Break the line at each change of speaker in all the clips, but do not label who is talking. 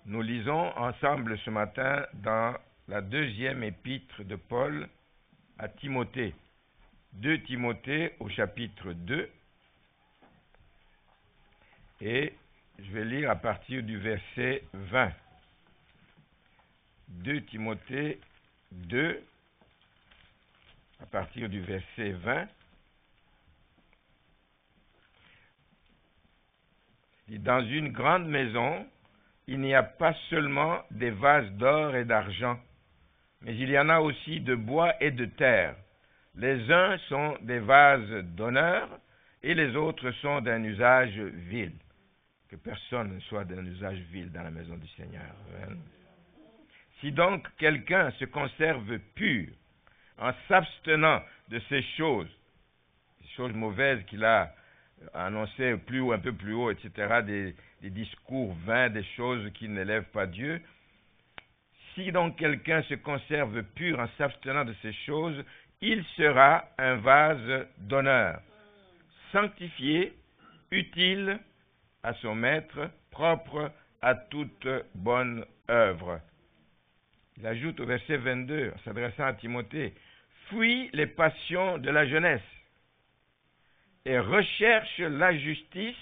Nous lisons ensemble ce matin dans la deuxième épître de Paul à Timothée. 2 Timothée au chapitre 2. Et je vais lire à partir du verset 20. 2 Timothée 2, à partir du verset 20. Dans une grande maison, il n'y a pas seulement des vases d'or et d'argent, mais il y en a aussi de bois et de terre. Les uns sont des vases d'honneur et les autres sont d'un usage vil. Que personne ne soit d'un usage vil dans la maison du Seigneur. Si donc quelqu'un se conserve pur en s'abstenant de ces choses mauvaises qu'il a annoncées un peu plus haut, etc., des discours vains, des choses qui n'élèvent pas Dieu, si donc quelqu'un se conserve pur en s'abstenant de ces choses, il sera un vase d'honneur, sanctifié, utile à son maître, propre à toute bonne œuvre. Il ajoute au verset 22, en s'adressant à Timothée, « Fuis les passions de la jeunesse et recherche la justice,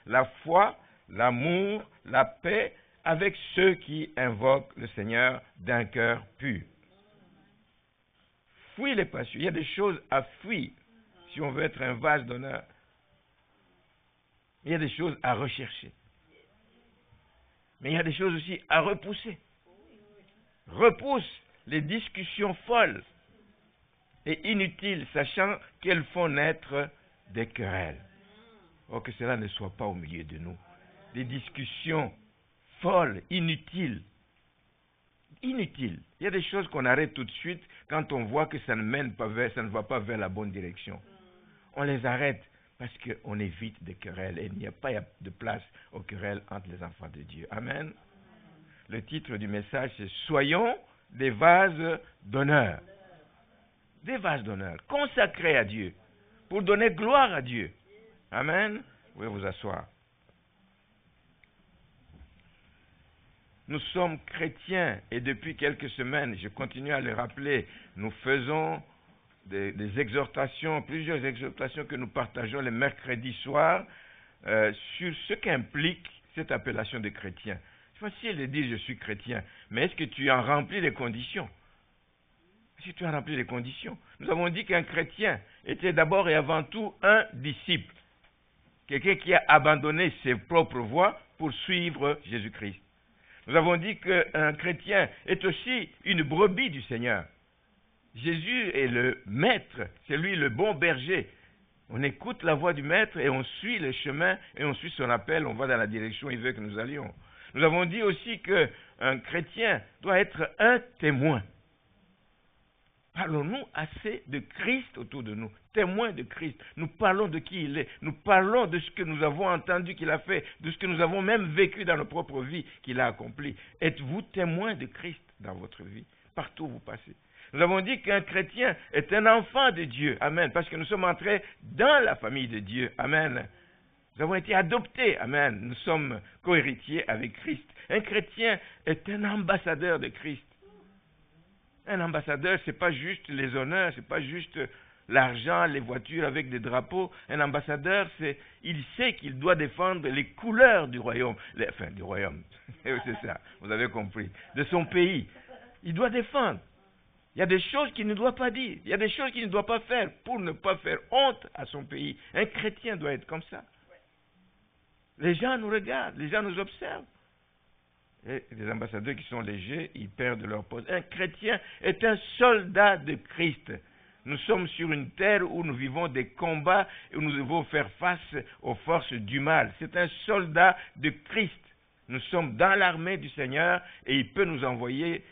la foi, l'amour, la paix avec ceux qui invoquent le Seigneur d'un cœur pur. » Fuis les passions. Il y a des choses à fuir si on veut être un vase d'honneur. Il y a des choses à rechercher. Mais il y a des choses aussi à repousser. Repousse les discussions folles et inutiles, sachant qu'elles font naître des querelles. Oh, que cela ne soit pas au milieu de nous. Des discussions folles, inutiles. Inutiles. Il y a des choses qu'on arrête tout de suite quand on voit que ça ne va pas vers la bonne direction. On les arrête parce qu'on évite des querelles et il n'y a pas de place aux querelles entre les enfants de Dieu. Amen. Le titre du message, c'est « Soyons des vases d'honneur ». Des vases d'honneur, consacrés à Dieu, pour donner gloire à Dieu. Amen. Vous pouvez vous asseoir. Nous sommes chrétiens et depuis quelques semaines, je continue à le rappeler, nous faisons des exhortations, plusieurs exhortations que nous partageons les mercredis soirs sur ce qu'implique cette appellation de chrétien. C'est facile de dire je suis chrétien, mais est-ce que tu en remplis les conditions? Si tu as rempli les conditions. Nous avons dit qu'un chrétien était d'abord et avant tout un disciple. Quelqu'un qui a abandonné ses propres voies pour suivre Jésus-Christ. Nous avons dit qu'un chrétien est aussi une brebis du Seigneur. Jésus est le maître, c'est lui le bon berger. On écoute la voix du maître et on suit le chemin et on suit son appel, on va dans la direction où il veut que nous allions. Nous avons dit aussi qu'un chrétien doit être un témoin. Parlons-nous assez de Christ autour de nous, témoins de Christ. Nous parlons de qui il est, nous parlons de ce que nous avons entendu qu'il a fait, de ce que nous avons même vécu dans nos propres vies qu'il a accompli. Êtes-vous témoin de Christ dans votre vie, partout où vous passez? Nous avons dit qu'un chrétien est un enfant de Dieu, amen, parce que nous sommes entrés dans la famille de Dieu, amen. Nous avons été adoptés, amen, nous sommes co-héritiers avec Christ. Un chrétien est un ambassadeur de Christ. Un ambassadeur, ce n'est pas juste les honneurs, ce n'est pas juste l'argent, les voitures avec des drapeaux. Un ambassadeur, il sait qu'il doit défendre les couleurs du royaume. Du royaume, c'est ça, vous avez compris. De son pays. Il doit défendre. Il y a des choses qu'il ne doit pas dire. Il y a des choses qu'il ne doit pas faire pour ne pas faire honte à son pays. Un chrétien doit être comme ça. Les gens nous regardent, les gens nous observent. Et les ambassadeurs qui sont légers, ils perdent leur poste. Un chrétien est un soldat de Christ. Nous sommes sur une terre où nous vivons des combats et où nous devons faire face aux forces du mal. C'est un soldat de Christ. Nous sommes dans l'armée du Seigneur et il peut nous envoyer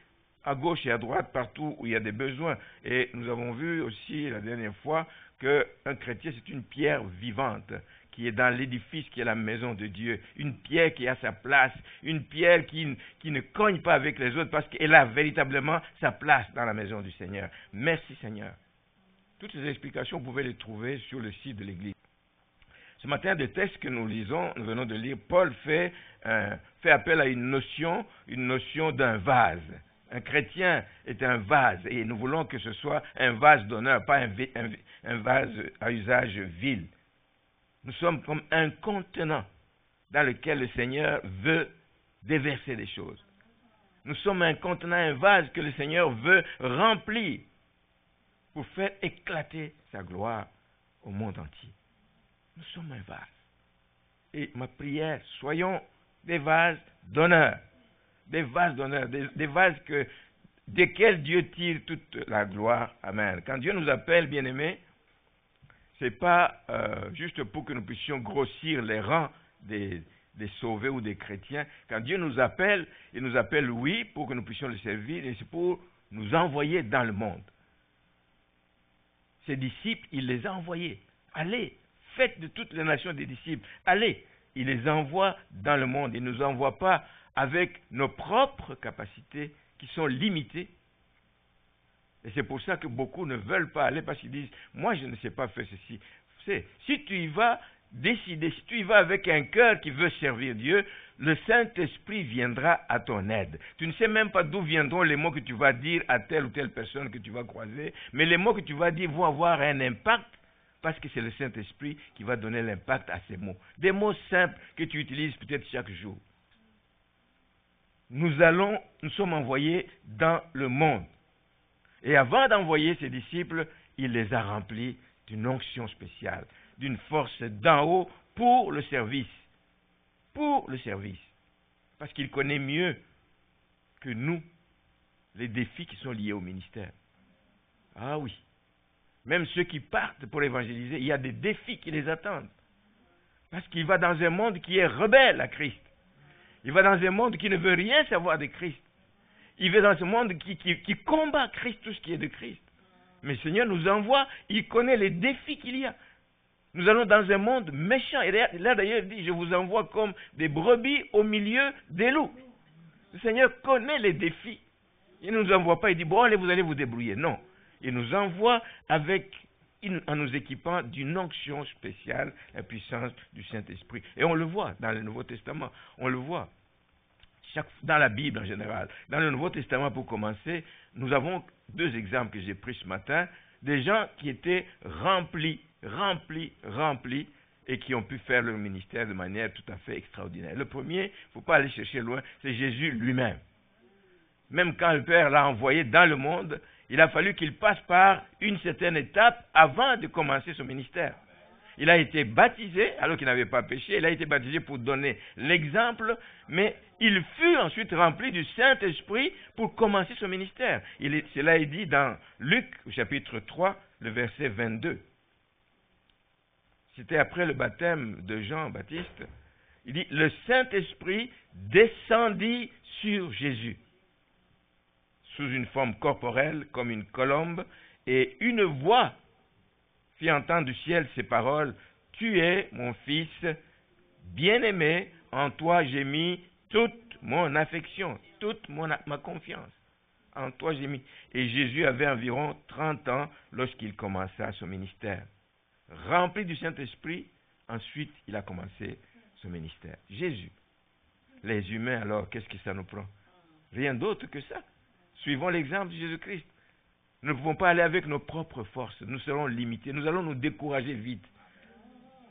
à gauche et à droite partout où il y a des besoins. Et nous avons vu aussi la dernière fois qu'un chrétien c'est une pierre vivante qui est dans l'édifice qui est la maison de Dieu, une pierre qui a sa place, une pierre qui ne cogne pas avec les autres parce qu'elle a véritablement sa place dans la maison du Seigneur. Merci Seigneur. Toutes ces explications, vous pouvez les trouver sur le site de l'Église. Ce matin, des textes que nous lisons, nous venons de lire, Paul fait appel à une notion d'un vase. Un chrétien est un vase et nous voulons que ce soit un vase d'honneur, pas un vase à usage vil. Nous sommes comme un contenant dans lequel le Seigneur veut déverser des choses. Nous sommes un contenant, un vase que le Seigneur veut remplir pour faire éclater sa gloire au monde entier. Nous sommes un vase. Et ma prière, soyons des vases d'honneur. Des vases d'honneur, des vases desquels Dieu tire toute la gloire. Amen. Quand Dieu nous appelle, bien-aimés, ce n'est pas juste pour que nous puissions grossir les rangs des sauvés ou des chrétiens. Quand Dieu nous appelle, il nous appelle, oui, pour que nous puissions le servir, et c'est pour nous envoyer dans le monde. Ses disciples, il les a envoyés. Allez, faites de toutes les nations des disciples. Allez, il les envoie dans le monde. Il ne nous envoie pas avec nos propres capacités qui sont limitées. Et c'est pour ça que beaucoup ne veulent pas aller parce qu'ils disent, moi je ne sais pas faire ceci. Si tu y vas décider, si tu y vas avec un cœur qui veut servir Dieu, le Saint-Esprit viendra à ton aide. Tu ne sais même pas d'où viendront les mots que tu vas dire à telle ou telle personne que tu vas croiser, mais les mots que tu vas dire vont avoir un impact parce que c'est le Saint-Esprit qui va donner l'impact à ces mots. Des mots simples que tu utilises peut-être chaque jour. Nous sommes envoyés dans le monde. Et avant d'envoyer ses disciples, il les a remplis d'une onction spéciale, d'une force d'en haut pour le service. Pour le service. Parce qu'il connaît mieux que nous les défis qui sont liés au ministère. Ah oui. Même ceux qui partent pour évangéliser, il y a des défis qui les attendent. Parce qu'il va dans un monde qui est rebelle à Christ. Il va dans un monde qui ne veut rien savoir de Christ. Il va dans ce monde qui combat Christ, tout ce qui est de Christ. Mais le Seigneur nous envoie, il connaît les défis qu'il y a. Nous allons dans un monde méchant. Et là d'ailleurs, il dit, je vous envoie comme des brebis au milieu des loups. Le Seigneur connaît les défis. Il ne nous envoie pas, il dit, bon, allez, vous allez vous débrouiller. Non. Il nous envoie en nous équipant d'une onction spéciale, la puissance du Saint-Esprit. Et on le voit dans le Nouveau Testament. On le voit dans la Bible en général. Dans le Nouveau Testament, pour commencer, nous avons 2 exemples que j'ai pris ce matin. Des gens qui étaient remplis, et qui ont pu faire leur ministère de manière tout à fait extraordinaire. Le premier, il ne faut pas aller chercher loin, c'est Jésus lui-même. Même quand le Père l'a envoyé dans le monde, il a fallu qu'il passe par une certaine étape avant de commencer son ministère. Il a été baptisé, alors qu'il n'avait pas péché, il a été baptisé pour donner l'exemple, mais il fut ensuite rempli du Saint-Esprit pour commencer son ministère. Cela est dit dans Luc, au chapitre 3, le verset 22. C'était après le baptême de Jean-Baptiste. Il dit, le Saint-Esprit descendit sur Jésus, sous une forme corporelle, comme une colombe, et une voix fit entendre du ciel ces paroles, tu es mon fils bien-aimé, en toi j'ai mis toute mon affection, toute ma confiance. En toi j'ai mis. Et Jésus avait environ 30 ans lorsqu'il commença son ministère. Rempli du Saint-Esprit, ensuite il a commencé son ministère. Jésus. Les humains alors, qu'est-ce que ça nous prend? Rien d'autre que ça. Suivons l'exemple de Jésus-Christ. Nous ne pouvons pas aller avec nos propres forces. Nous serons limités. Nous allons nous décourager vite.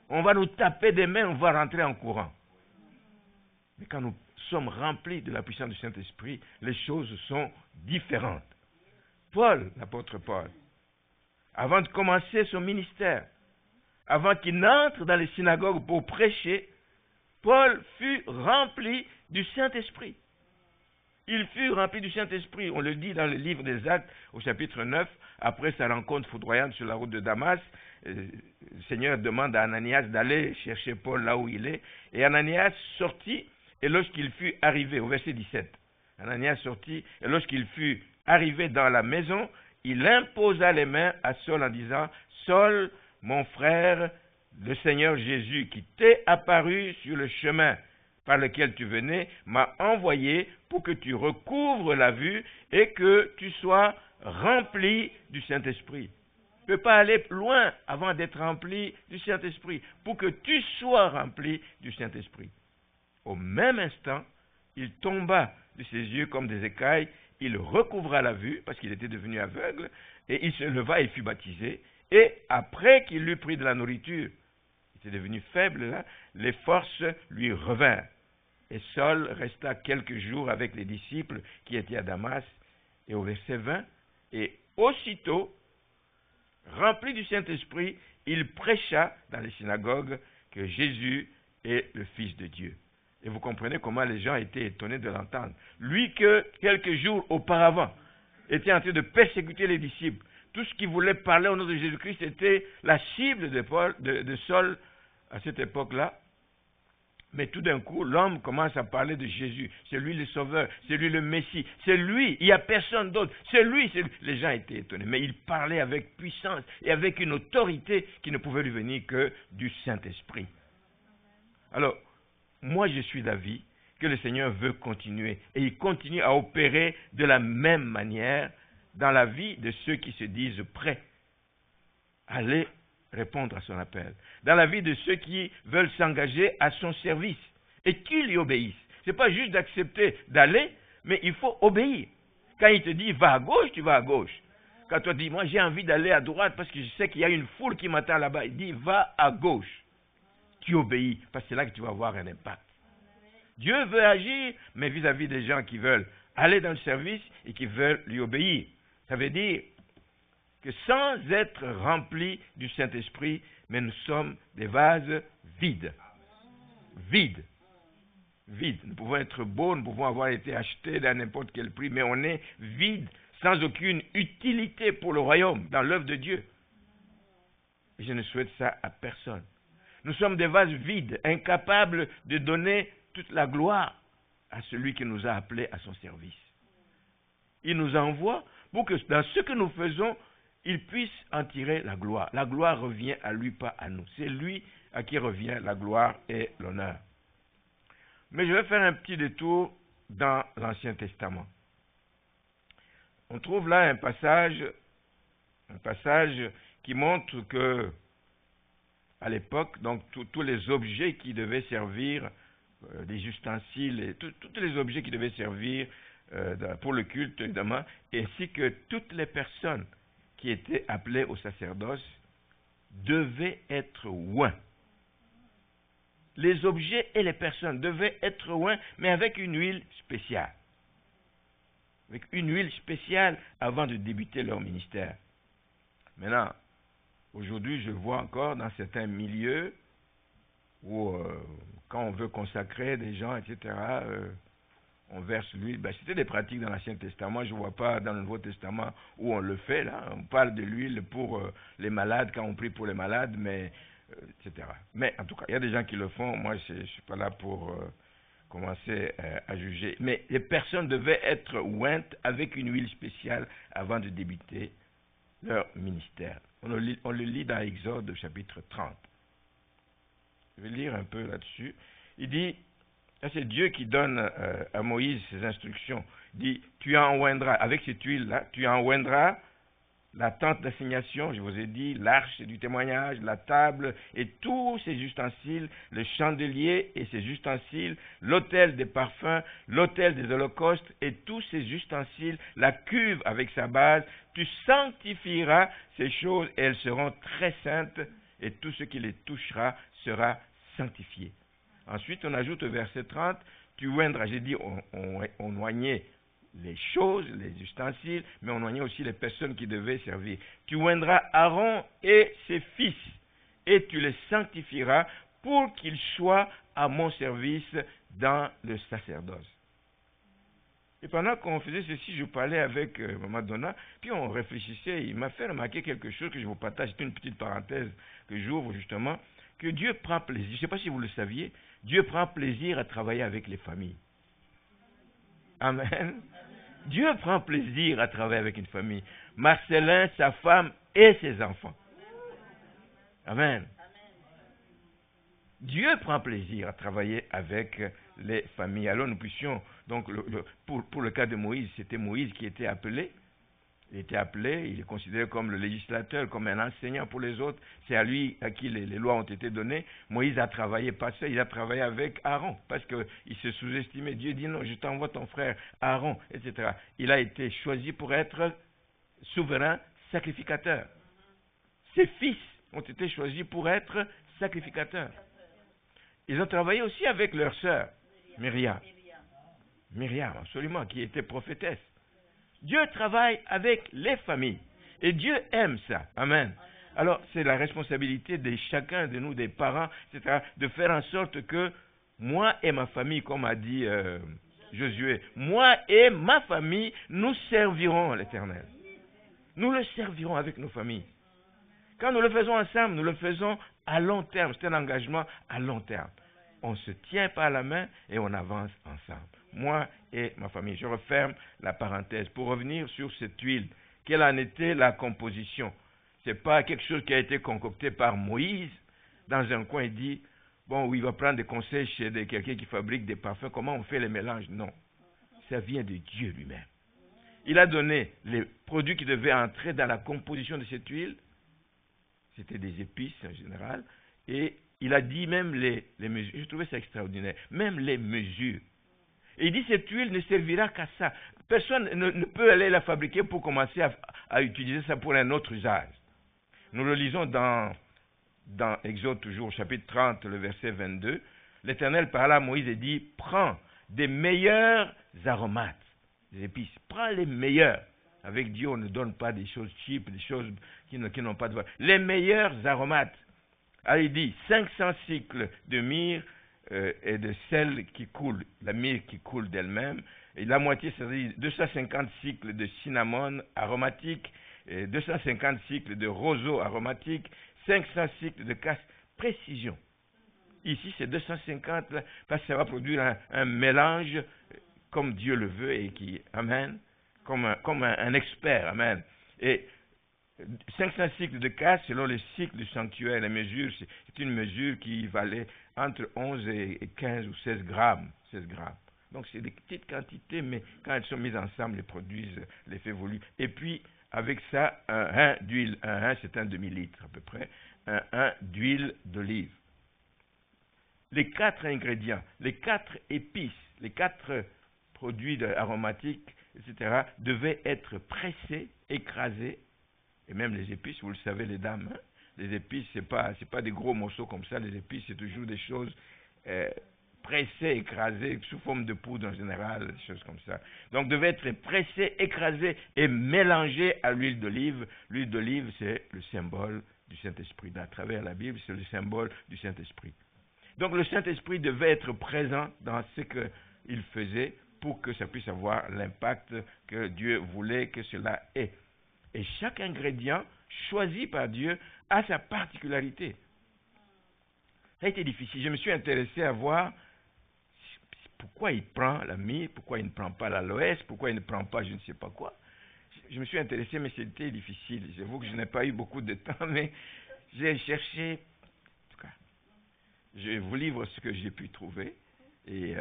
On va nous taper des mains, on va rentrer en courant. Mais quand nous sommes remplis de la puissance du Saint-Esprit, les choses sont différentes. Paul, l'apôtre Paul, avant de commencer son ministère, avant qu'il n'entre dans les synagogues pour prêcher, Paul fut rempli du Saint-Esprit. Il fut rempli du Saint-Esprit. On le dit dans le livre des Actes, au chapitre 9, après sa rencontre foudroyante sur la route de Damas, le Seigneur demande à Ananias d'aller chercher Paul là où il est. Et Ananias sortit, et lorsqu'il fut arrivé, au verset 17, Ananias sortit, et lorsqu'il fut arrivé dans la maison, il imposa les mains à Saul en disant, Saul, mon frère, le Seigneur Jésus qui t'est apparu sur le chemin par lequel tu venais, m'a envoyé pour que tu recouvres la vue et que tu sois rempli du Saint-Esprit. ne peux pas aller loin avant d'être rempli du Saint-Esprit, pour que tu sois rempli du Saint-Esprit. Au même instant, il tomba de ses yeux comme des écailles, il recouvra la vue, parce qu'il était devenu aveugle, et il se leva et fut baptisé. Et après qu'il eut pris de la nourriture, il était devenu faible là, les forces lui revinrent. Et Saul resta quelques jours avec les disciples qui étaient à Damas. Et au verset 20, et aussitôt, rempli du Saint-Esprit, il prêcha dans les synagogues que Jésus est le Fils de Dieu. Et vous comprenez comment les gens étaient étonnés de l'entendre. Lui que, quelques jours auparavant, était en train de persécuter les disciples. Tout ce qui voulait parler au nom de Jésus-Christ était la cible de Saul à cette époque-là. Mais tout d'un coup, l'homme commence à parler de Jésus. C'est lui le Sauveur, c'est lui le Messie, c'est lui, il n'y a personne d'autre, c'est lui. Les gens étaient étonnés, mais il parlait avec puissance et avec une autorité qui ne pouvait lui venir que du Saint-Esprit. Alors, moi je suis d'avis que le Seigneur veut continuer, et il continue à opérer de la même manière dans la vie de ceux qui se disent prêts à aller répondre à son appel, dans la vie de ceux qui veulent s'engager à son service et qui lui obéissent. Ce n'est pas juste d'accepter d'aller, mais il faut obéir. Quand il te dit va à gauche, tu vas à gauche. Quand toi dis moi j'ai envie d'aller à droite parce que je sais qu'il y a une foule qui m'attend là-bas, il dit va à gauche. Tu obéis parce que c'est là que tu vas avoir un impact. Dieu veut agir, mais vis-à-vis des gens qui veulent aller dans le service et qui veulent lui obéir. Ça veut dire que sans être remplis du Saint-Esprit, mais nous sommes des vases vides. Vides. Vides. Nous pouvons être beaux, nous pouvons avoir été achetés à n'importe quel prix, mais on est vides, sans aucune utilité pour le royaume, dans l'œuvre de Dieu. Et je ne souhaite ça à personne. Nous sommes des vases vides, incapables de donner toute la gloire à celui qui nous a appelés à son service. Il nous envoie pour que dans ce que nous faisons, il puisse en tirer la gloire. La gloire revient à lui, pas à nous. C'est lui à qui revient la gloire et l'honneur. Mais je vais faire un petit détour dans l'Ancien Testament. On trouve là un passage qui montre que, à l'époque, donc tous les objets qui devaient servir, des ustensiles, et tous les objets qui devaient servir pour le culte, évidemment, ainsi que toutes les personnes qui étaient appelés au sacerdoce devaient être oints. Les objets et les personnes devaient être oints, mais avec une huile spéciale. Avec une huile spéciale avant de débuter leur ministère. Maintenant, aujourd'hui, je vois encore dans certains milieux où, quand on veut consacrer des gens, etc., on verse l'huile. C'était des pratiques dans l'Ancien Testament. Je ne vois pas dans le Nouveau Testament où on le fait. Là. On parle de l'huile pour les malades, quand on prie pour les malades, mais, etc. Mais en tout cas, il y a des gens qui le font. Moi, je ne suis pas là pour commencer à juger. Mais les personnes devaient être ointes avec une huile spéciale avant de débuter leur ministère. On le lit dans Exode chapitre 30. Je vais lire un peu là-dessus. Il dit... Là, c'est Dieu qui donne à Moïse ses instructions. Il dit, tu en oindras, avec cette huile-là, tu en oindras la tente d'assignation, je vous ai dit, l'arche du témoignage, la table et tous ses ustensiles, le chandelier et ses ustensiles, l'autel des parfums, l'autel des holocaustes et tous ses ustensiles, la cuve avec sa base. Tu sanctifieras ces choses et elles seront très saintes et tout ce qui les touchera sera sanctifié. Ensuite, on ajoute au verset 30, tu oindras, j'ai dit, on oignait les choses, les ustensiles, mais on oignait aussi les personnes qui devaient servir. Tu oindras Aaron et ses fils, et tu les sanctifieras pour qu'ils soient à mon service dans le sacerdoce. Et pendant qu'on faisait ceci, je parlais avec Maman Donna, puis on réfléchissait, il m'a fait remarquer quelque chose que je vous partage, c'est une petite parenthèse que j'ouvre justement, que Dieu prend plaisir, je ne sais pas si vous le saviez, Dieu prend plaisir à travailler avec les familles. Amen. Dieu prend plaisir à travailler avec une famille. Marcelin, sa femme et ses enfants. Amen. Dieu prend plaisir à travailler avec les familles. Alors nous puissions, donc pour le cas de Moïse, c'était Moïse qui était appelé Il était appelé, il est considéré comme le législateur, comme un enseignant pour les autres. C'est à lui à qui les lois ont été données. Moïse a travaillé, pas seul, il a travaillé avec Aaron, parce qu'il se sous-estimait. Dieu dit non, je t'envoie ton frère Aaron, etc. Il a été choisi pour être souverain sacrificateur. Ses fils ont été choisis pour être sacrificateurs. Ils ont travaillé aussi avec leur sœur, Myriam. Myriam, absolument, qui était prophétesse. Dieu travaille avec les familles. Et Dieu aime ça. Amen. Alors, c'est la responsabilité de chacun de nous, des parents, etc., de faire en sorte que moi et ma famille, comme a dit Josué, moi et ma famille, nous servirons l'Éternel. Nous le servirons avec nos familles. Quand nous le faisons ensemble, nous le faisons à long terme. C'est un engagement à long terme. On se tient par la main et on avance ensemble. Moi et ma famille. Je referme la parenthèse pour revenir sur cette huile. Quelle en était la composition? Ce n'est pas quelque chose qui a été concocté par Moïse. Dans un coin, il dit, bon, oui, il va prendre des conseils chez quelqu'un qui fabrique des parfums. Comment on fait les mélanges? Non. Ça vient de Dieu lui-même. Il a donné les produits qui devaient entrer dans la composition de cette huile. C'était des épices en général. Et il a dit même les mesures. Je trouvais ça extraordinaire. Même les mesures. Et il dit cette huile ne servira qu'à ça. Personne ne peut aller la fabriquer pour commencer à utiliser ça pour un autre usage. Nous le lisons dans Exode toujours, chapitre 30, le verset 22. L'Éternel parla à Moïse et dit, prends des meilleurs aromates, des épices. Prends les meilleurs. Avec Dieu, on ne donne pas des choses cheap, des choses qui n'ont pas de valeur. Les meilleurs aromates. Alors il dit 500 cycles de myrrhe et de sel qui coule, la myrrhe qui coule d'elle-même. Et la moitié, c'est-à-dire 250 cycles de cinnamon aromatique, 250 cycles de roseau aromatique, 500 cycles de cassis. Précision. Ici, c'est 250, là, parce que ça va produire un mélange comme Dieu le veut et qui, amen, comme un expert, amen. Et 500 cycles de cassis, selon les cycles du sanctuaire, la mesure, c'est une mesure qui valait entre 11 et 15 ou 16 grammes. 16 grammes. Donc, c'est des petites quantités, mais quand elles sont mises ensemble, elles produisent l'effet voulu. Et puis, avec ça, un 1 d'huile, un 1, c'est un demi-litre à peu près, un 1 d'huile d'olive. Les 4 ingrédients, les 4 épices, les 4 produits aromatiques, etc., devaient être pressés, écrasés, et même les épices, vous le savez les dames, hein, les épices, c'est pas des gros morceaux comme ça, les épices, c'est toujours des choses pressées, écrasées, sous forme de poudre en général, des choses comme ça. Donc, devaient être pressés, écrasés et mélangés à l'huile d'olive. L'huile d'olive, c'est le symbole du Saint-Esprit. À travers la Bible, c'est le symbole du Saint-Esprit. Donc, le Saint-Esprit devait être présent dans ce qu'il faisait pour que ça puisse avoir l'impact que Dieu voulait que cela ait. Et chaque ingrédient choisi par Dieu a sa particularité. Ça a été difficile. Je me suis intéressé à voir pourquoi il prend la myrrhe, pourquoi il ne prend pas l'aloès, pourquoi il ne prend pas je ne sais pas quoi. Je me suis intéressé, mais c'était difficile. J'avoue que je n'ai pas eu beaucoup de temps, mais j'ai cherché. En tout cas, je vous livre ce que j'ai pu trouver et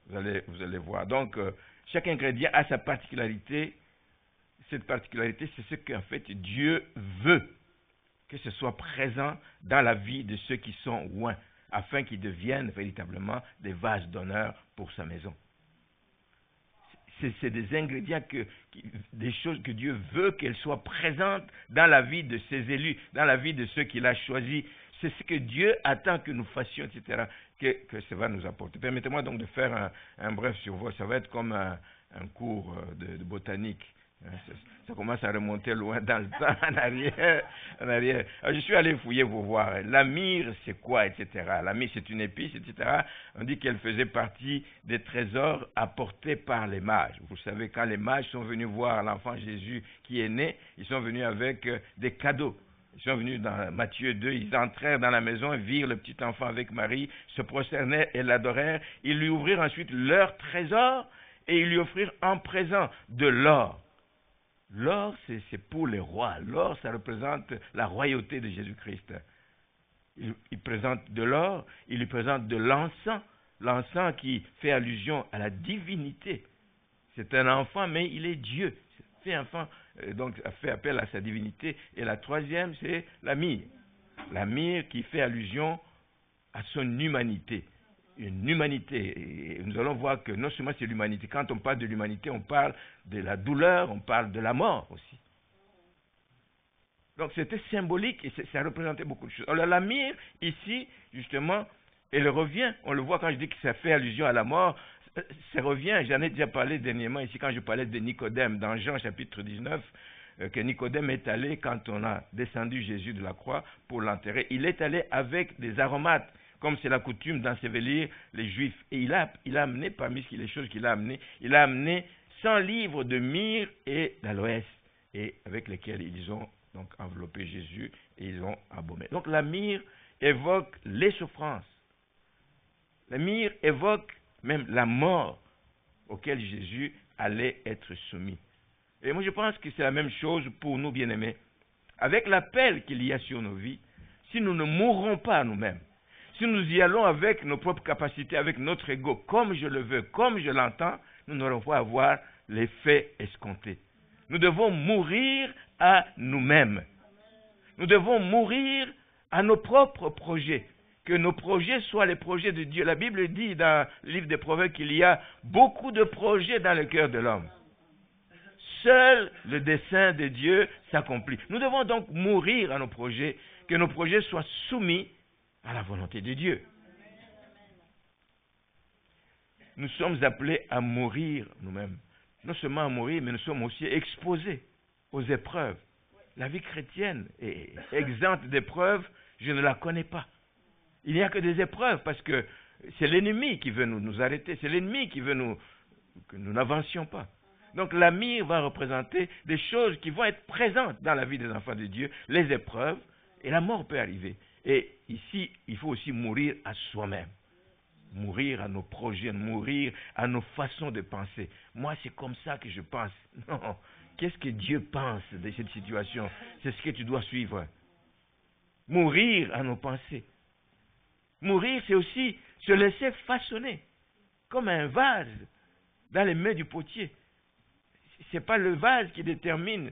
vous allez voir. Donc, chaque ingrédient a sa particularité. Cette particularité, c'est ce qu'en fait Dieu veut que ce soit présent dans la vie de ceux qui sont loin, afin qu'ils deviennent véritablement des vases d'honneur pour sa maison. C'est des ingrédients, des choses que Dieu veut qu'elles soient présentes dans la vie de ses élus, dans la vie de ceux qu'il a choisis. C'est ce que Dieu attend que nous fassions, etc., que ça va nous apporter. Permettez-moi donc de faire un bref survol. Ça va être comme un cours de botanique. Ça commence à remonter loin dans le temps, en arrière. Alors, je suis allé fouiller pour voir. La myrrhe, c'est quoi, etc. La myrrhe, c'est une épice, etc. On dit qu'elle faisait partie des trésors apportés par les mages. Vous savez, quand les mages sont venus voir l'enfant Jésus qui est né, ils sont venus avec des cadeaux. Ils sont venus dans Matthieu 2, ils entrèrent dans la maison, virent le petit enfant avec Marie, se prosternèrent et l'adorèrent. Ils lui ouvrirent ensuite leur trésor et ils lui offrirent en présent de l'or. L'or, c'est pour les rois. L'or, ça représente la royauté de Jésus-Christ. Il présente de l'or, il lui présente de l'encens. L'encens qui fait allusion à la divinité. C'est un enfant, mais il est Dieu. fait enfant, donc a fait appel à sa divinité. Et la troisième, c'est la myrrhe. La myrrhe qui fait allusion à son humanité. Une humanité. Et nous allons voir que non seulement c'est l'humanité, quand on parle de l'humanité, on parle de la douleur, on parle de la mort aussi. Donc c'était symbolique et ça représentait beaucoup de choses. Alors la myrrhe, ici, justement, elle revient, on le voit quand je dis que ça fait allusion à la mort, ça revient, j'en ai déjà parlé dernièrement ici quand je parlais de Nicodème, dans Jean chapitre 19, que Nicodème est allé quand on a descendu Jésus de la croix pour l'enterrer. Il est allé avec des aromates, comme c'est la coutume d'ensevelir les Juifs. Et il a amené, parmi les choses qu'il a amenées, il a amené 100 livres de myrrhe et d'aloès, et avec lesquels ils ont donc enveloppé Jésus et ils l'ont embaumé. Donc la myrrhe évoque les souffrances. La myrrhe évoque même la mort auquel Jésus allait être soumis. Et moi je pense que c'est la même chose pour nous bien-aimés. Avec l'appel qu'il y a sur nos vies, si nous ne mourrons pas à nous-mêmes, si nous y allons avec nos propres capacités, avec notre ego, comme je le veux, comme je l'entends, nous n'aurons pas à voir l'effet escompté. Nous devons mourir à nous-mêmes. Nous devons mourir à nos propres projets. Que nos projets soient les projets de Dieu. La Bible dit dans le livre des Proverbes qu'il y a beaucoup de projets dans le cœur de l'homme. Seul le dessein de Dieu s'accomplit. Nous devons donc mourir à nos projets, que nos projets soient soumis à la volonté de Dieu. Nous sommes appelés à mourir nous-mêmes. Non seulement à mourir, mais nous sommes aussi exposés aux épreuves. La vie chrétienne est exempte d'épreuves, je ne la connais pas. Il n'y a que des épreuves parce que c'est l'ennemi qui veut nous arrêter, c'est l'ennemi qui veut que nous n'avancions pas. Donc la myrrhe va représenter des choses qui vont être présentes dans la vie des enfants de Dieu, les épreuves, et la mort peut arriver. Et ici, il faut aussi mourir à soi-même. Mourir à nos projets, mourir à nos façons de penser. Moi, c'est comme ça que je pense. Non, qu'est-ce que Dieu pense de cette situation? C'est ce que tu dois suivre. Mourir à nos pensées. Mourir, c'est aussi se laisser façonner comme un vase dans les mains du potier. Ce n'est pas le vase qui détermine.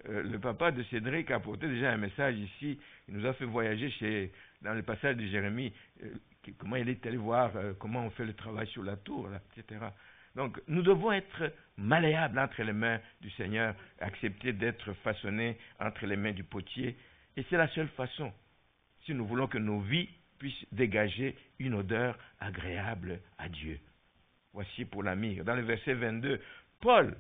Le papa de Cédric a apporté déjà un message ici. Il nous a fait voyager dans le passage de Jérémie, comment il est allé voir comment on fait le travail sur la tour, là, etc. Donc, nous devons être malléables entre les mains du Seigneur, accepter d'être façonnés entre les mains du potier. Et c'est la seule façon, si nous voulons que nos vies puissent dégager une odeur agréable à Dieu. Voici pour la myrrhe. Dans le verset 22, Paul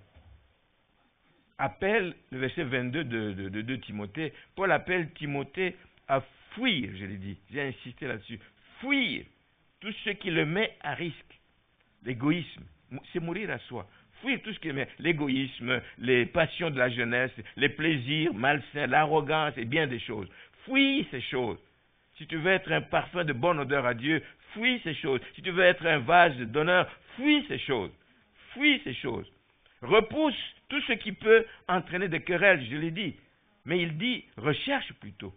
appelle, le verset 22 de 2 Timothée, Paul appelle Timothée à fuir, je l'ai dit, j'ai insisté là-dessus, fuir tout ce qui le met à risque. L'égoïsme, c'est mourir à soi. Fuir tout ce qui le met, l'égoïsme, les passions de la jeunesse, les plaisirs malsains, l'arrogance et bien des choses. Fuis ces choses. Si tu veux être un parfum de bonne odeur à Dieu, fuis ces choses. Si tu veux être un vase d'honneur, fuis ces choses. Fuis ces choses. Repousse tout ce qui peut entraîner des querelles, je l'ai dit. Mais il dit, recherche plutôt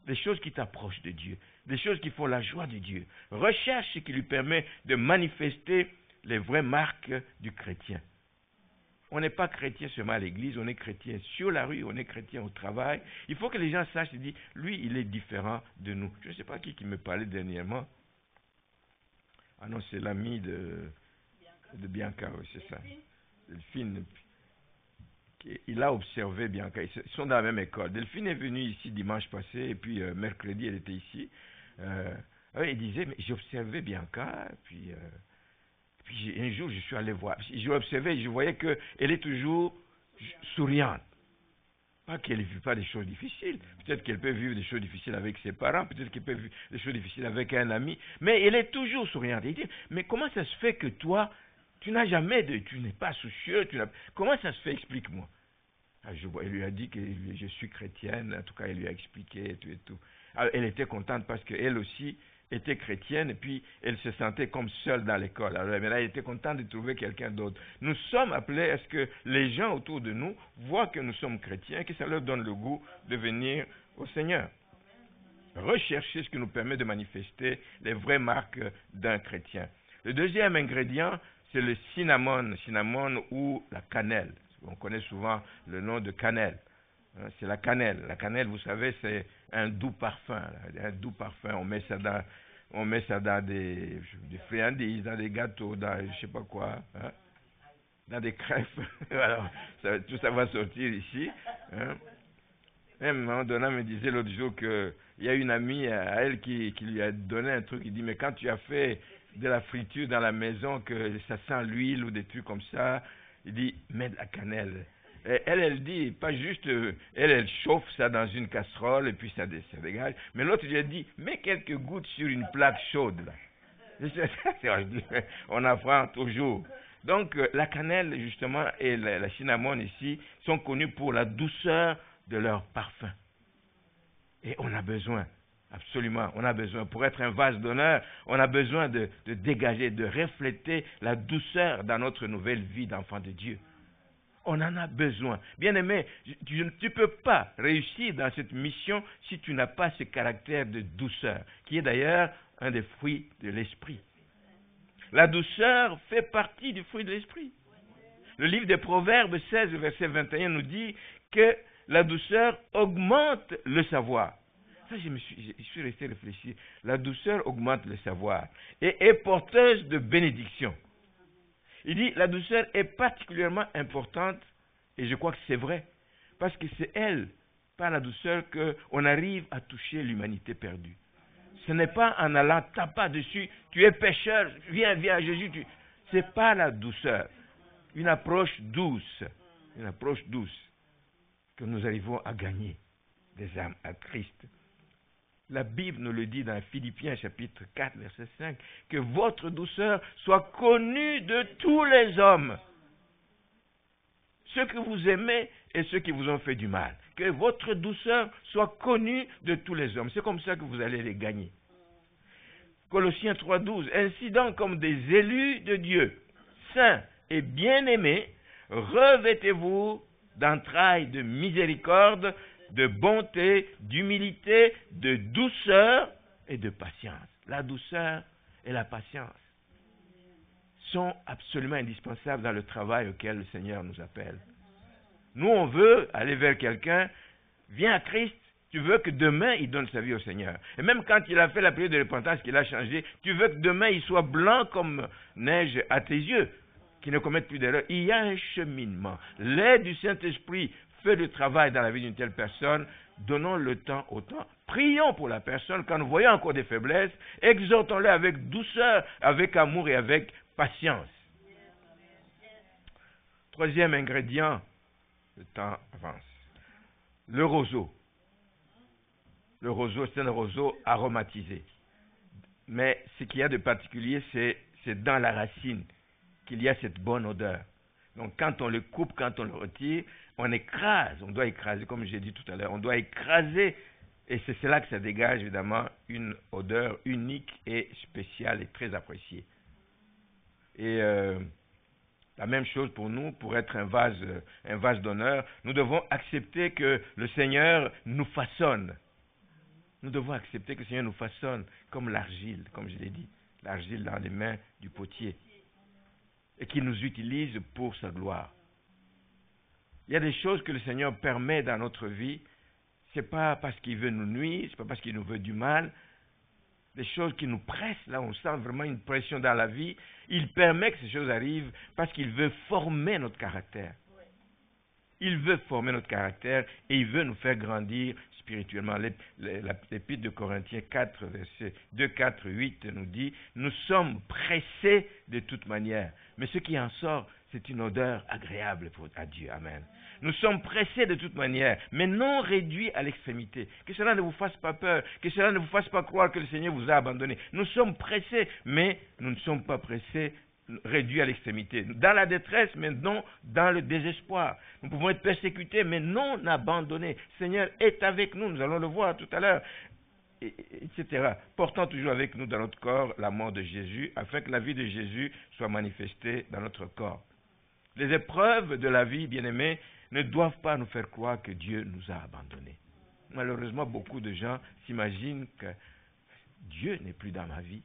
des choses qui t'approchent de Dieu, des choses qui font la joie de Dieu. Recherche ce qui lui permet de manifester les vraies marques du chrétien. On n'est pas chrétien seulement à l'église, on est chrétien sur la rue, on est chrétien au travail. Il faut que les gens sachent, ils disent, lui, il est différent de nous. Je ne sais pas qui me parlait dernièrement. Ah non, c'est l'ami de Bianca, oui, c'est ça. Delphine. Il a observé Bianca. Ils sont dans la même école. Delphine est venue ici dimanche passé, et puis mercredi, elle était ici. Il disait, mais j'observais Bianca, puis un jour, je suis allé voir. Je l'observais, je voyais qu'elle est toujours souriante. Pas qu'elle ne vit pas des choses difficiles. Peut-être qu'elle peut vivre des choses difficiles avec ses parents, peut-être qu'elle peut vivre des choses difficiles avec un ami, mais elle est toujours souriante. Il dit, mais comment ça se fait que toi, tu n'as jamais tu n'es pas soucieux, comment ça se fait, explique-moi. Elle lui a dit que je suis chrétienne, en tout cas, elle lui a expliqué tout et tout. Alors, elle était contente parce qu'elle aussi était chrétienne et puis elle se sentait comme seule dans l'école. Alors mais là, elle était contente de trouver quelqu'un d'autre. Nous sommes appelés à ce que les gens autour de nous voient que nous sommes chrétiens, que ça leur donne le goût de venir au Seigneur. Rechercher ce qui nous permet de manifester les vraies marques d'un chrétien. Le deuxième ingrédient, c'est le cinnamon ou la cannelle. On connaît souvent le nom de cannelle. C'est la cannelle. La cannelle, vous savez, c'est un doux parfum. Un doux parfum. On met ça dans des friandises, dans des gâteaux, dans je ne sais pas quoi. Hein? Dans des crêpes. Alors, tout ça va sortir ici. Hein? Même, un moment donné, elle me disait l'autre jour qu'il y a une amie à elle qui lui a donné un truc. Il dit, mais quand tu as fait de la friture dans la maison, que ça sent l'huile ou des trucs comme ça, il dit, mets de la cannelle. Et elle dit, pas juste, elle chauffe ça dans une casserole et puis ça dégage. Mais l'autre lui a dit, mets quelques gouttes sur une plaque chaude. Là. On apprend toujours. Donc, la cannelle, justement, et la cinnamon ici, sont connus pour la douceur de leur parfum. Et on a besoin, absolument, on a besoin, pour être un vase d'honneur, on a besoin de dégager, de refléter la douceur dans notre nouvelle vie d'enfant de Dieu. On en a besoin. Bien-aimé, tu ne peux pas réussir dans cette mission si tu n'as pas ce caractère de douceur, qui est d'ailleurs un des fruits de l'esprit. La douceur fait partie du fruit de l'esprit. Le livre des Proverbes 16, verset 21 nous dit que la douceur augmente le savoir. Ça, je suis resté réfléchir. La douceur augmente le savoir et est porteuse de bénédiction. Il dit, la douceur est particulièrement importante, et je crois que c'est vrai, parce que c'est elle, par la douceur, qu'on arrive à toucher l'humanité perdue. Ce n'est pas en allant taper dessus, tu es pécheur, viens à Jésus. C'est pas la douceur. Une approche douce que nous arrivons à gagner des âmes à Christ. La Bible nous le dit dans Philippiens chapitre 4, verset 5, que votre douceur soit connue de tous les hommes, ceux que vous aimez et ceux qui vous ont fait du mal. Que votre douceur soit connue de tous les hommes. C'est comme ça que vous allez les gagner. Colossiens 3,12, ainsi donc comme des élus de Dieu, saints et bien-aimés, revêtez-vous d'entrailles de miséricorde, de bonté, d'humilité, de douceur et de patience. La douceur et la patience sont absolument indispensables dans le travail auquel le Seigneur nous appelle. Nous, on veut aller vers quelqu'un, viens à Christ, tu veux que demain, il donne sa vie au Seigneur. Et même quand il a fait la prière de repentance, qu'il a changé, tu veux que demain, il soit blanc comme neige à tes yeux, qu'il ne commette plus d'erreurs. Il y a un cheminement. L'aide du Saint-Esprit fait le travail dans la vie d'une telle personne. Donnons le temps au temps. Prions pour la personne. Quand nous voyons encore des faiblesses, exhortons-le avec douceur, avec amour et avec patience. Troisième ingrédient, le temps avance. Le roseau. Le roseau, c'est un roseau aromatisé. Mais ce qu'il y a de particulier, c'est dans la racine qu'il y a cette bonne odeur. Donc quand on le coupe, quand on le retire, on écrase, on doit écraser, comme j'ai dit tout à l'heure, on doit écraser, et c'est là que ça dégage évidemment une odeur unique et spéciale et très appréciée. Et la même chose pour nous, pour être un vase d'honneur, nous devons accepter que le Seigneur nous façonne. Nous devons accepter que le Seigneur nous façonne comme l'argile, comme je l'ai dit, l'argile dans les mains du potier, et qu'il nous utilise pour sa gloire. Il y a des choses que le Seigneur permet dans notre vie, ce n'est pas parce qu'il veut nous nuire, ce n'est pas parce qu'il nous veut du mal, des choses qui nous pressent, là on sent vraiment une pression dans la vie, il permet que ces choses arrivent parce qu'il veut former notre caractère. Il veut former notre caractère et il veut nous faire grandir spirituellement. L'épître de Corinthiens 4, versets 2, 4, 8 nous dit « Nous sommes pressés de toute manière, mais ce qui en sort, c'est une odeur agréable à Dieu. » Amen. Nous sommes pressés de toute manière, mais non réduits à l'extrémité. Que cela ne vous fasse pas peur, que cela ne vous fasse pas croire que le Seigneur vous a abandonné. Nous sommes pressés, mais nous ne sommes pas pressés, réduits à l'extrémité. Dans la détresse, mais non dans le désespoir. Nous pouvons être persécutés, mais non abandonnés. Le Seigneur est avec nous, nous allons le voir tout à l'heure, etc. Portant toujours avec nous dans notre corps la mort de Jésus, afin que la vie de Jésus soit manifestée dans notre corps. Les épreuves de la vie, bien-aimés, ne doivent pas nous faire croire que Dieu nous a abandonnés. Malheureusement, beaucoup de gens s'imaginent que Dieu n'est plus dans ma vie.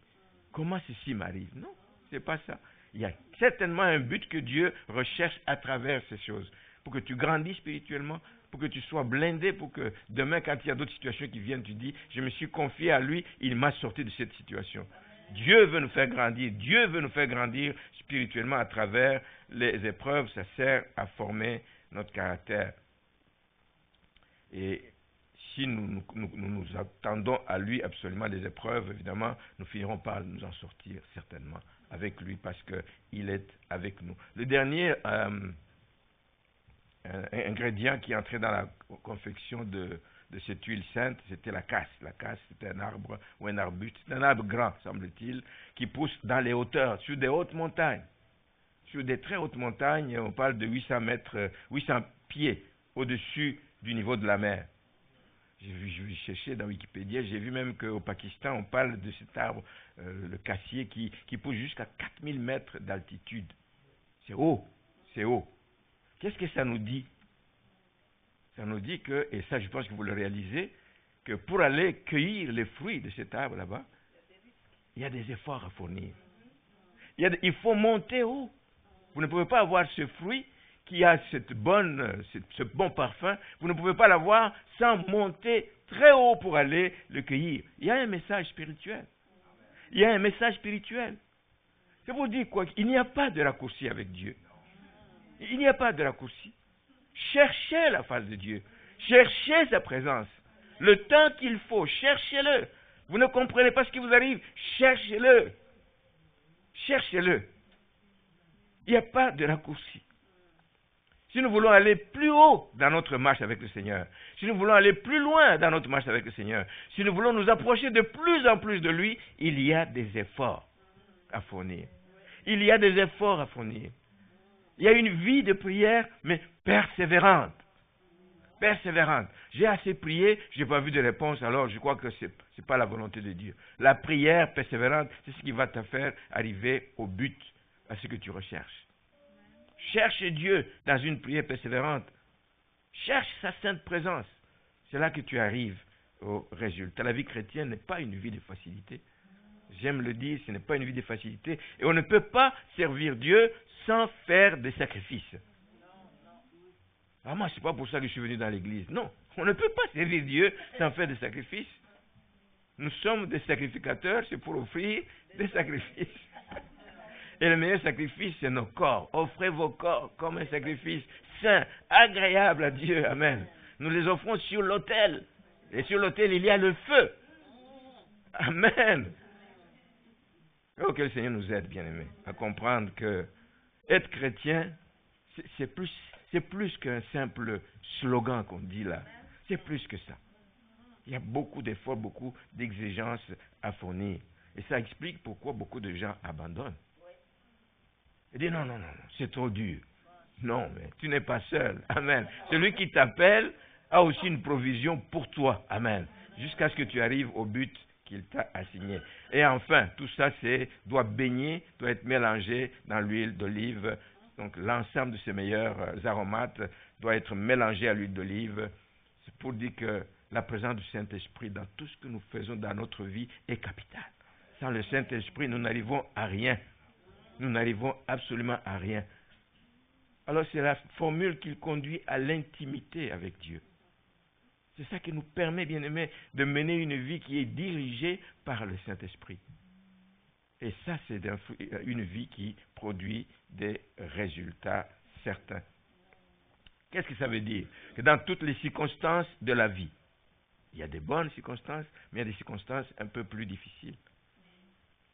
Comment ceci m'arrive? Non, c'est pas ça. Il y a certainement un but que Dieu recherche à travers ces choses. Pour que tu grandisses spirituellement, pour que tu sois blindé, pour que demain, quand il y a d'autres situations qui viennent, tu dis, je me suis confié à lui, il m'a sorti de cette situation. Dieu veut nous faire grandir. Dieu veut nous faire grandir spirituellement à travers les épreuves. Ça sert à former notre caractère. Et si nous attendons à lui absolument des épreuves, évidemment, nous finirons par nous en sortir certainement avec lui parce qu'il est avec nous. Le dernier ingrédient qui entrait dans la confection de cette huile sainte, c'était la casse. La casse, c'était un arbre ou un arbuste. C'est un arbre grand, semble-t-il, qui pousse dans les hauteurs, sur des hautes montagnes. Sur des très hautes montagnes, on parle de 800 pieds au-dessus du niveau de la mer. J'ai cherché dans Wikipédia, j'ai vu même qu'au Pakistan, on parle de cet arbre, le cassier, qui pousse jusqu'à 4000 mètres d'altitude. C'est haut, c'est haut. Qu'est-ce que ça nous dit? Ça nous dit que, et ça je pense que vous le réalisez, que pour aller cueillir les fruits de cet arbre là-bas, il y a des efforts à fournir. Il faut monter haut. Vous ne pouvez pas avoir ce fruit qui a ce bon parfum, vous ne pouvez pas l'avoir sans monter très haut pour aller le cueillir. Il y a un message spirituel. Il y a un message spirituel. Ça vous dit quoi? Il n'y a pas de raccourci avec Dieu. Il n'y a pas de raccourci. Cherchez la face de Dieu. Cherchez sa présence. Le temps qu'il faut, cherchez-le. Vous ne comprenez pas ce qui vous arrive, cherchez-le. Cherchez-le. Il n'y a pas de raccourci. Si nous voulons aller plus haut dans notre marche avec le Seigneur, si nous voulons aller plus loin dans notre marche avec le Seigneur, si nous voulons nous approcher de plus en plus de lui, il y a des efforts à fournir. Il y a des efforts à fournir. Il y a une vie de prière, mais persévérante. Persévérante. J'ai assez prié, je n'ai pas vu de réponse, alors je crois que ce n'est pas la volonté de Dieu. La prière persévérante, c'est ce qui va te faire arriver au but, à ce que tu recherches. Cherche Dieu dans une prière persévérante. Cherche sa sainte présence. C'est là que tu arrives au résultat. La vie chrétienne n'est pas une vie de facilité. J'aime le dire, ce n'est pas une vie de facilité. Et on ne peut pas servir Dieu sans faire des sacrifices. Ah, moi, ce n'est pas pour ça que je suis venu dans l'église. Non, on ne peut pas servir Dieu sans faire des sacrifices. Nous sommes des sacrificateurs, c'est pour offrir des sacrifices. Et le meilleur sacrifice, c'est nos corps. Offrez vos corps comme un sacrifice saint, agréable à Dieu. Amen. Nous les offrons sur l'autel. Et sur l'autel, il y a le feu. Amen. Oh, que le Seigneur nous aide, bien-aimés, à comprendre que être chrétien, c'est plus qu'un simple slogan qu'on dit là. C'est plus que ça. Il y a beaucoup d'efforts, beaucoup d'exigences à fournir. Et ça explique pourquoi beaucoup de gens abandonnent. Ils disent non, c'est trop dur. Non, mais tu n'es pas seul. Amen. Celui qui t'appelle a aussi une provision pour toi. Amen. Jusqu'à ce que tu arrives au but qu'il t'a assigné. Et enfin, tout ça doit baigner, doit être mélangé dans l'huile d'olive. Donc l'ensemble de ces meilleurs aromates doit être mélangé à l'huile d'olive. C'est pour dire que la présence du Saint-Esprit dans tout ce que nous faisons dans notre vie est capitale. Sans le Saint-Esprit, nous n'arrivons à rien. Nous n'arrivons absolument à rien. Alors c'est la formule qui conduit à l'intimité avec Dieu. C'est ça qui nous permet, bien-aimés, de mener une vie qui est dirigée par le Saint-Esprit. Et ça, c'est une vie qui produit des résultats certains. Qu'est-ce que ça veut dire? Que dans toutes les circonstances de la vie, il y a des bonnes circonstances, mais il y a des circonstances un peu plus difficiles,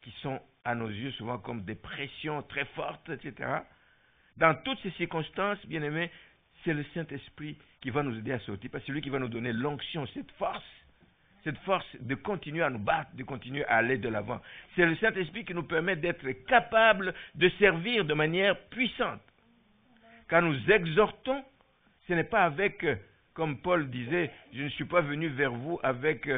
qui sont à nos yeux souvent comme des pressions très fortes, etc. Dans toutes ces circonstances, bien aimés, c'est le Saint-Esprit qui va nous aider à sortir, parce que c'est lui qui va nous donner l'onction, cette force de continuer à nous battre, de continuer à aller de l'avant. C'est le Saint-Esprit qui nous permet d'être capables de servir de manière puissante. Quand nous exhortons, ce n'est pas avec, comme Paul disait, je ne suis pas venu vers vous avec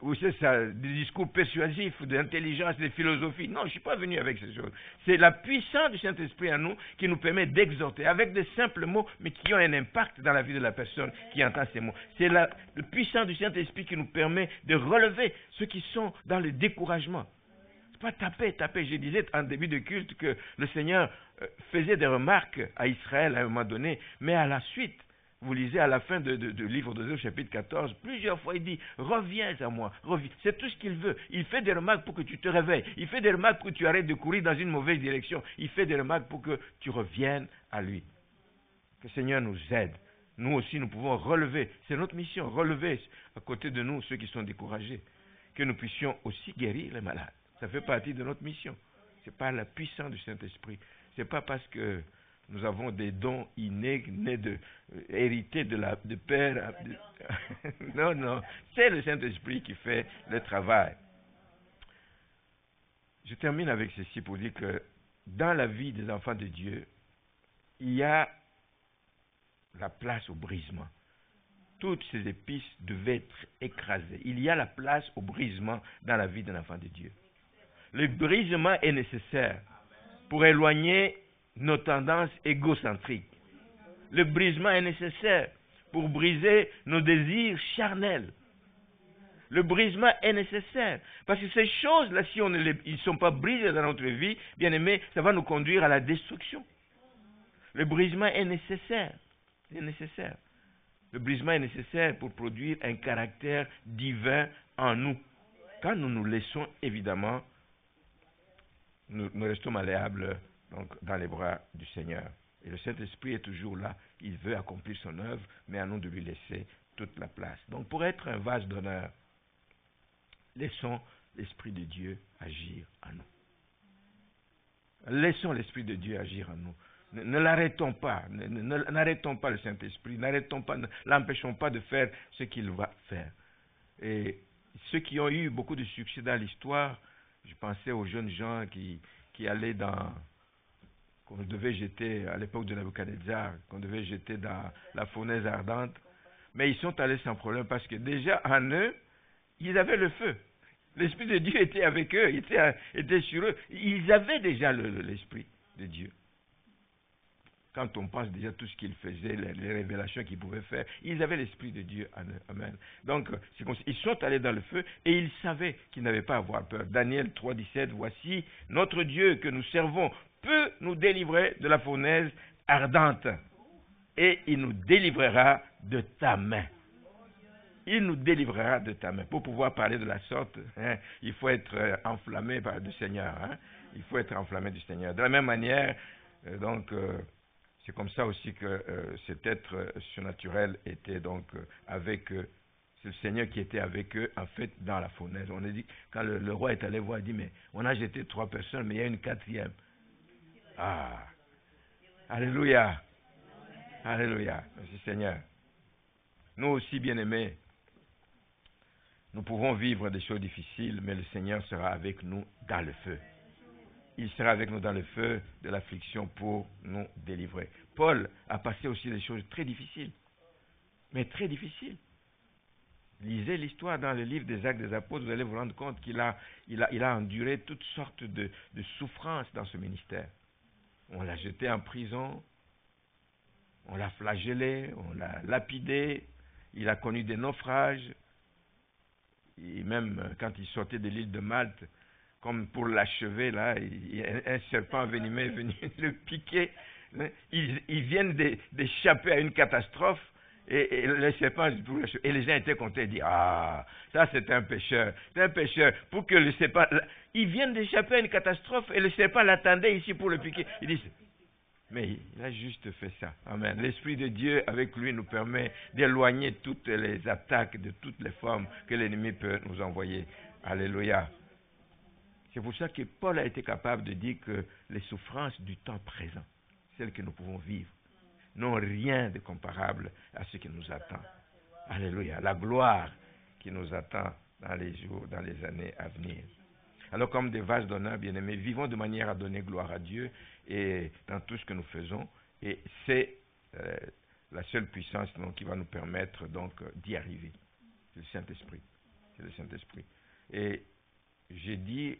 des discours persuasifs, de l'intelligence, des philosophies. Non, je ne suis pas venu avec ces choses. C'est la puissance du Saint-Esprit en nous qui nous permet d'exhorter avec des simples mots, mais qui ont un impact dans la vie de la personne qui entend ces mots. C'est la puissance du Saint-Esprit qui nous permet de relever ceux qui sont dans le découragement. Pas taper. Je disais en début de culte que le Seigneur faisait des remarques à Israël à un moment donné, mais à la suite, vous lisez à la fin du livre de Josué, chapitre 14, plusieurs fois il dit, reviens à moi, reviens. C'est tout ce qu'il veut. Il fait des remarques pour que tu te réveilles. Il fait des remarques pour que tu arrêtes de courir dans une mauvaise direction. Il fait des remarques pour que tu reviennes à lui. Que le Seigneur nous aide. Nous aussi, nous pouvons relever. C'est notre mission, relever à côté de nous ceux qui sont découragés. Que nous puissions aussi guérir les malades. Ça fait partie de notre mission. Ce n'est pas la puissance du Saint-Esprit. Ce n'est pas parce que nous avons des dons innés, hérités de père. Non. C'est le Saint-Esprit qui fait le travail. Je termine avec ceci pour dire que dans la vie des enfants de Dieu, il y a la place au brisement. Toutes ces épices devaient être écrasées. Il y a la place au brisement dans la vie d'un enfant de Dieu. Le brisement est nécessaire pour éloigner nos tendances égocentriques. Le brisement est nécessaire pour briser nos désirs charnels. Le brisement est nécessaire parce que ces choses-là, si ils ne sont pas brisés dans notre vie, bien aimé, ça va nous conduire à la destruction. Le brisement est nécessaire. C'est nécessaire. Le brisement est nécessaire pour produire un caractère divin en nous. Quand nous nous laissons, évidemment, nous restons malléables donc, dans les bras du Seigneur. Et le Saint-Esprit est toujours là. Il veut accomplir son œuvre, mais à nous de lui laisser toute la place. Donc, pour être un vase d'honneur, laissons l'Esprit de Dieu agir en nous. Laissons l'Esprit de Dieu agir en nous. Ne l'arrêtons pas. N'arrêtons pas le Saint-Esprit. L'empêchons pas de faire ce qu'il va faire. Et ceux qui ont eu beaucoup de succès dans l'histoire, je pensais aux jeunes gens qui allaient qu'on devait jeter à l'époque de Nabuchodonosor, qu'on devait jeter dans la fournaise ardente. Mais ils sont allés sans problème parce que déjà en eux, ils avaient le feu. L'Esprit de Dieu était avec eux, était sur eux. Ils avaient déjà l'Esprit de Dieu. Quand on pense déjà tout ce qu'ils faisaient, les révélations qu'ils pouvaient faire, ils avaient l'Esprit de Dieu en eux. Amen. Donc, ils sont allés dans le feu et ils savaient qu'ils n'avaient pas à avoir peur. Daniel 3,17, voici, notre Dieu que nous servons peut nous délivrer de la fournaise ardente et il nous délivrera de ta main. Il nous délivrera de ta main. Pour pouvoir parler de la sorte, il faut être enflammé par le Seigneur. Il faut être enflammé du Seigneur. De la même manière, c'est comme ça aussi que cet être surnaturel était donc avec eux. C'est le Seigneur qui était avec eux, en fait, dans la fournaise. On a dit, quand le roi est allé voir, il dit, mais on a jeté 3 personnes, mais il y a une 4e. Ah! Alléluia! Alléluia! Merci Seigneur. Nous aussi, bien-aimés, nous pouvons vivre des choses difficiles, mais le Seigneur sera avec nous dans le feu. Il sera avec nous dans le feu de l'affliction pour nous délivrer. Paul a passé aussi des choses très difficiles, mais très difficiles. Lisez l'histoire dans le livre des Actes des Apôtres, vous allez vous rendre compte qu'il a enduré toutes sortes de souffrances dans ce ministère. On l'a jeté en prison, on l'a flagellé, on l'a lapidé, il a connu des naufrages, et même quand il sortait de l'île de Malte, comme pour l'achever, là, un serpent venimeux est venu le piquer. Ils viennent d'échapper à une catastrophe et le serpent, et les gens étaient contents et disent, ah, ça c'est un pécheur, c'est un pécheur. Pour que le serpent, ils viennent d'échapper à une catastrophe et le serpent l'attendait ici pour le piquer. Ils disent, mais il a juste fait ça. Amen. L'Esprit de Dieu avec lui nous permet d'éloigner toutes les attaques de toutes les formes que l'ennemi peut nous envoyer. Alléluia. C'est pour ça que Paul a été capable de dire que les souffrances du temps présent, celles que nous pouvons vivre, n'ont rien de comparable à ce qui nous attend. Alléluia. La gloire qui nous attend dans les jours, dans les années à venir. Alors, comme des vases d'honneur, bien-aimés, vivons de manière à donner gloire à Dieu et dans tout ce que nous faisons. Et c'est la seule puissance donc, qui va nous permettre donc d'y arriver. C'est le Saint-Esprit. C'est le Saint-Esprit. Et j'ai dit,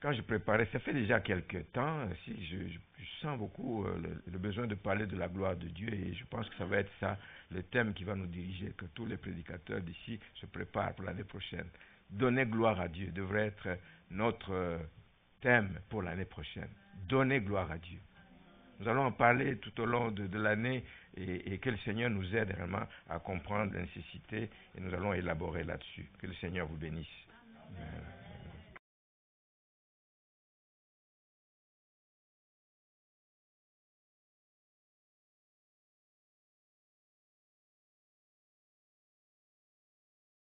quand je préparais, ça fait déjà quelques temps, si je sens beaucoup le besoin de parler de la gloire de Dieu et je pense que ça va être ça, le thème qui va nous diriger, que tous les prédicateurs d'ici se préparent pour l'année prochaine. Donner gloire à Dieu devrait être notre thème pour l'année prochaine. Donner gloire à Dieu. Nous allons en parler tout au long de l'année et que le Seigneur nous aide vraiment à comprendre la nécessité et nous allons élaborer là-dessus. Que le Seigneur vous bénisse. Amen.